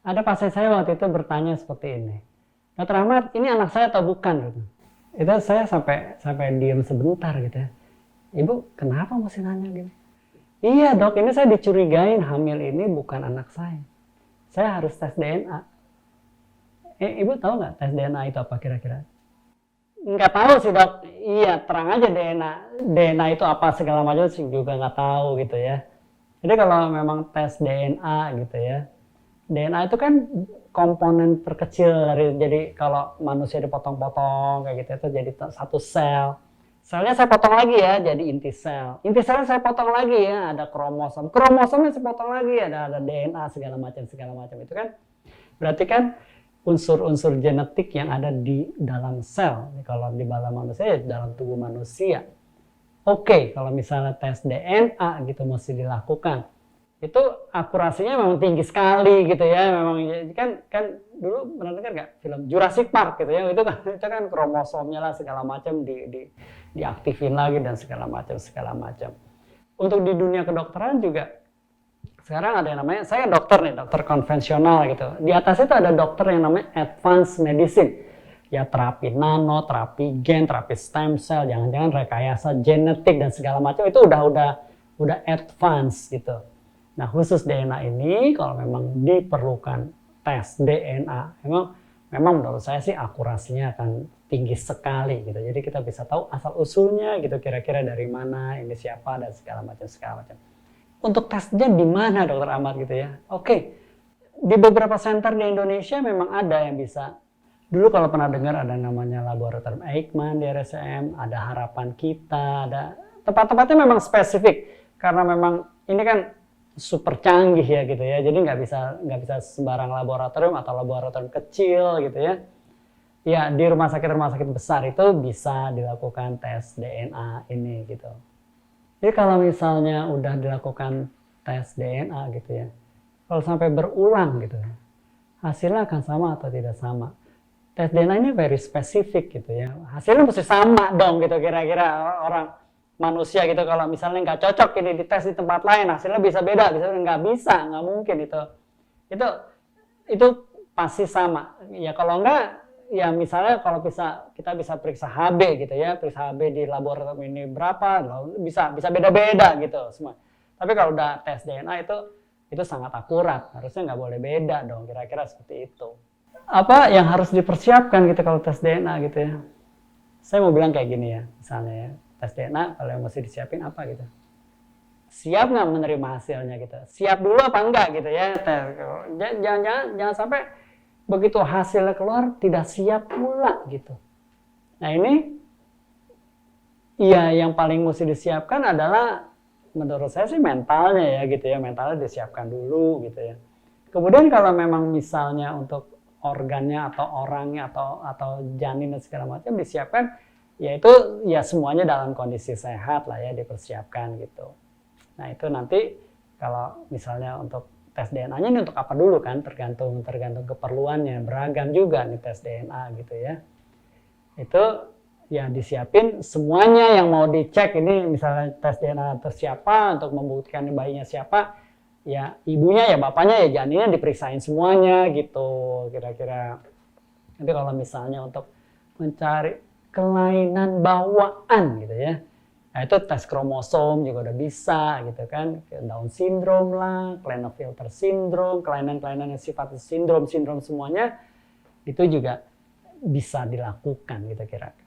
Ada pasien saya waktu itu bertanya seperti ini, Dokter Ahmad, ini anak saya atau bukan? Gitu. Itu saya sampai diam sebentar gitu ya. Ibu, kenapa mesti nanya gitu? Iya dok, ini saya dicurigain hamil ini bukan anak saya. Saya harus tes DNA. Ibu tahu nggak tes DNA itu apa kira-kira? Nggak tahu sih dok. Iya, terang aja DNA. DNA itu apa segala macam sih juga nggak tahu gitu ya. Jadi kalau memang tes DNA gitu ya, DNA itu kan komponen terkecil dari, jadi kalau manusia dipotong-potong kayak gitu itu jadi satu sel. Selnya saya potong lagi ya, jadi inti sel. Inti sel saya potong lagi ya, ada kromosom. Kromosomnya saya potong lagi, ada DNA segala macam itu kan. Berarti kan unsur-unsur genetik yang ada di dalam sel. Kalau di dalam manusia, ya dalam tubuh manusia. Oke, kalau misalnya tes DNA gitu mesti dilakukan, itu akurasinya memang tinggi sekali gitu ya. Memang kan dulu pernah dengar nggak film Jurassic Park gitu ya, itu kan kromosomnya lah segala macam diaktifin lagi dan segala macam. Untuk di dunia kedokteran juga sekarang ada yang namanya, saya dokter nih, dokter konvensional gitu. Di atas itu ada dokter yang namanya advanced medicine. Ya terapi nano, terapi gen, terapi stem cell, jangan-jangan rekayasa genetik dan segala macam itu udah advance gitu. Nah khusus DNA ini kalau memang diperlukan tes DNA, memang menurut saya sih akurasinya akan tinggi sekali gitu. Jadi kita bisa tahu asal usulnya gitu, kira-kira dari mana, ini siapa dan segala macam. Untuk tesnya di mana Dokter Ahmad gitu ya? Oke, di beberapa center di Indonesia memang ada yang bisa. Dulu kalau pernah dengar ada namanya Laboratorium Eijkman di RSCM, ada Harapan Kita, ada tempat-tempatnya memang spesifik karena memang ini kan super canggih ya gitu ya. Jadi nggak bisa sembarang laboratorium atau laboratorium kecil gitu ya. Ya di rumah sakit besar itu bisa dilakukan tes DNA ini gitu. Jadi kalau misalnya udah dilakukan tes DNA gitu ya, kalau sampai berulang gitu ya, hasilnya akan sama atau tidak sama. Tes DNA ini very spesifik gitu ya, hasilnya mesti sama dong gitu kira-kira orang manusia gitu. Kalau misalnya nggak cocok ini dites di tempat lain, hasilnya bisa beda, nggak bisa, nggak mungkin itu pasti sama. Ya kalau nggak, ya misalnya kalau kita bisa periksa HB gitu ya, periksa HB di laboratorium ini berapa, bisa beda-beda gitu semua. Tapi kalau udah tes DNA itu sangat akurat, harusnya nggak boleh beda dong, kira-kira seperti itu. Apa yang harus dipersiapkan gitu kalau tes DNA gitu ya? Saya mau bilang kayak gini ya, misalnya ya, tes DNA kalau yang mesti disiapin apa gitu? Siap nggak menerima hasilnya gitu? Siap dulu apa enggak gitu ya? Jangan sampai begitu hasilnya keluar tidak siap pula gitu. Nah ini ya yang paling mesti disiapkan adalah menurut saya sih mentalnya ya gitu ya, mentalnya disiapkan dulu gitu ya. Kemudian kalau memang misalnya untuk organnya atau orangnya atau janin dan segala macam disiapkan, ya itu ya semuanya dalam kondisi sehat lah ya, dipersiapkan gitu. Nah itu nanti kalau misalnya untuk tes DNA-nya ini untuk apa dulu kan, tergantung keperluannya, beragam juga nih tes DNA gitu ya. Itu ya disiapin semuanya yang mau dicek, ini misalnya tes DNA untuk siapa, untuk membuktikan bayinya siapa, ya ibunya ya bapaknya ya janinnya diperiksain semuanya gitu kira-kira. Nanti kalau misalnya untuk mencari kelainan bawaan gitu ya, nah itu tes kromosom juga udah bisa gitu kan, Down syndrome lah, Klinefelter syndrome, kelainan-kelainan yang sifatnya sindrom semuanya itu juga bisa dilakukan gitu kira-kira.